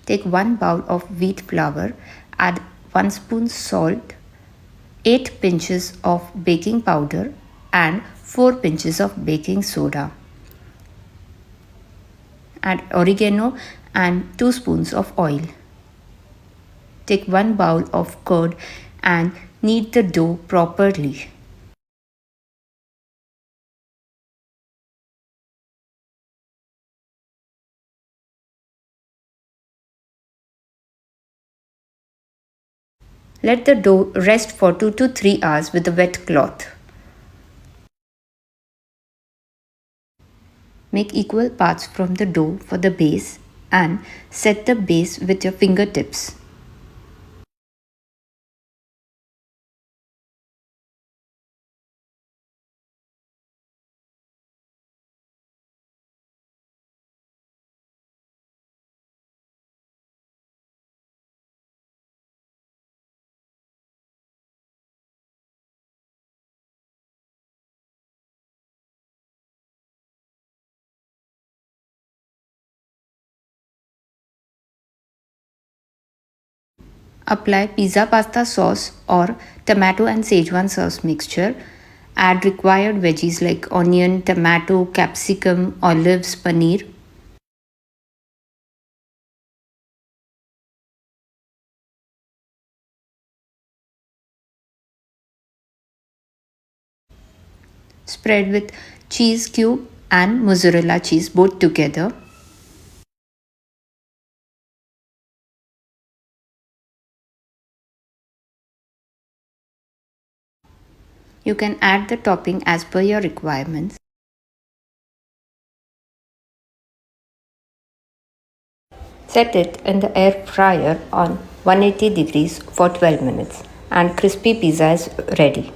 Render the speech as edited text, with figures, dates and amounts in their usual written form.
Take 1 bowl of wheat flour, add 1 spoon salt, 8 pinches of baking powder and 4 pinches of baking soda. Add oregano and 2 spoons of oil. Take 1 bowl of curd and knead the dough properly. Let the dough rest for 2 to 3 hours with a wet cloth. Make equal parts from the dough for the base and set the base with your fingertips. Apply pizza pasta sauce or tomato and Schezwan sauce mixture. Add required veggies like onion, tomato, capsicum, olives, paneer. Spread with cheese cube and mozzarella cheese both together. You can add the topping as per your requirements. Set it in the air fryer on 180 degrees for 12 minutes and crispy pizza is ready.